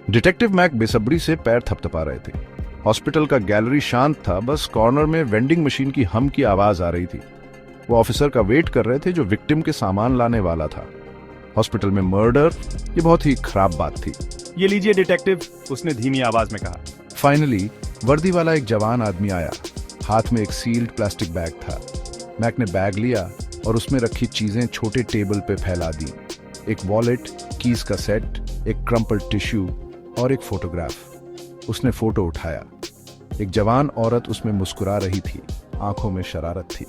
Detective Mac बेसब्री से पैर थपथपा रहे थे। हॉस्पिटल का गैलरी शांत था, बस कॉर्नर में वेंडिंग मशीन की हम की आवाज आ रही थी। वो ऑफिसर का वेट कर रहे थे जो विक्टिम के सामान लाने वाला था। हॉस्पिटल में मर्डर, ये बहुत ही खराब बात थी। ये लीजिए डिटेक्टिव, उसने धीमी आवाज में कहा। फाइनली वर्दी वाला एक जवान आदमी आया। हाथ में एक सील्ड प्लास्टिक बैग था। मैक ने बैग लिया और उसमें रखी चीजें छोटे टेबल पे फैला दी। एक वॉलेट, कीज का सेट, एक क्रम्पल्ड टिश्यू और एक फोटोग्राफ। उसने फोटो उठाया। एक जवान औरत उसमें मुस्कुरा रही थी, आंखों में शरारत थी,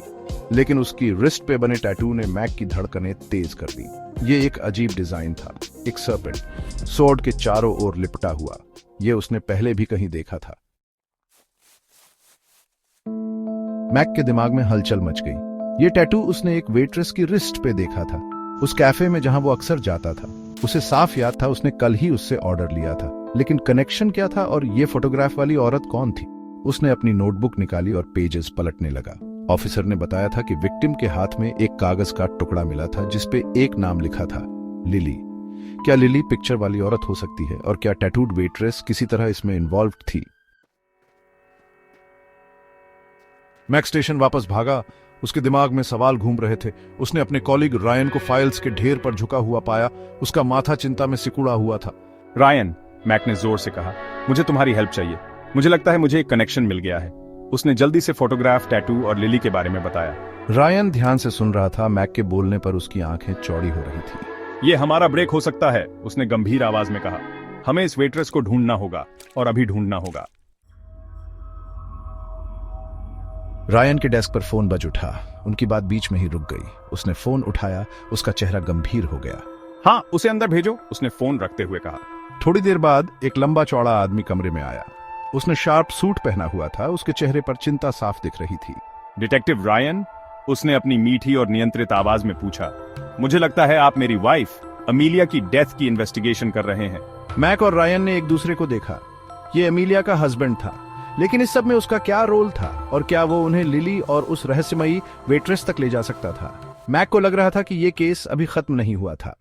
लेकिन उसकी रिस्ट पे बने टैटू ने मैक की धड़कनें तेज कर दी। ये एक अजीब डिजाइन था, एक सर्पेंट, सोर्ड के चारों ओर लिपटा हुआ। ये उसने पहले भी कहीं देखा था। मैक के दिमाग में हलचल मच गई। ये टैटू उसने एक वेट्रेस की रिस्ट पे देखा था, उस कैफे में जहां वो अक्सर जाता था। उसे साफ याद था उसने कल ही उससे ऑर्डर लिया था, लेकिन कनेक्शन क्या था और ये फोटोग्राफ वाली औरत कौन थी? उसने अपनी नोटबुक निकाली और पेजेस पलटने लगा। ऑफिसर ने बताया था कि विक्टिम के हाथ में एक कागज का टुकड़ा मिला था जिसपे एक नाम लिखा था, लिली। क्या लिली पिक्चर वाली औरत हो सकती है? और क्या टैटूड वेट्रेस किसी तरह इसमें इन्वॉल्व्ड थी? मैक स्टेशन वापस भागा। उसके दिमाग में सवाल घूम रहे थे। उसने अपने कॉलीग रायन को फाइल्स के ढेर पर झुका हुआ पाया। उसका माथा चिंता में सिकुड़ा हुआ था। रायन, मैक ने जोर से कहा, मुझे तुम्हारी हेल्प चाहिए। मुझे लगता है मुझे एक कनेक्शन मिल गया है। उसने जल्दी से फोटोग्राफ, टैटू और लिली के बारे में बताया। रायन ध्यान से सुन रहा था। मैक के बोलने पर उसकी आंखें चौड़ी हो रही थी। ये हमारा ब्रेक हो सकता है, उसने गंभीर आवाज में कहा। हमें इस वेट्रेस को ढूंढना होगा, और अभी ढूंढना होगा। रायन के डेस्क पर फोन बज उठा। उनकी बात बीच में ही रुक गई। उसने फोन उठाया। उसका चेहरा गंभीर हो गया। हाँ, उसे अंदर भेजो, उसने फोन रखते हुए कहा। थोड़ी देर बाद एक लंबा चौड़ा आदमी कमरे में आया। उसने शार्प सूट पहना हुआ था। उसके चेहरे पर चिंता साफ दिख रही थी। डिटेक्टिव रायन, उसने अपनी मीठी और नियंत्रित आवाज में पूछा, मुझे लगता है आप मेरी वाइफ अमीलिया की डेथ की इन्वेस्टिगेशन कर रहे हैं। मैक और रायन ने एक दूसरे को देखा। ये अमीलिया का हस्बैंड था, लेकिन इस सब में उसका क्या रोल था और क्या वो उन्हें लिली और उस रहस्यमयी वेट्रेस तक ले जा सकता था? मैक को लग रहा था कि ये केस अभी खत्म नहीं हुआ था।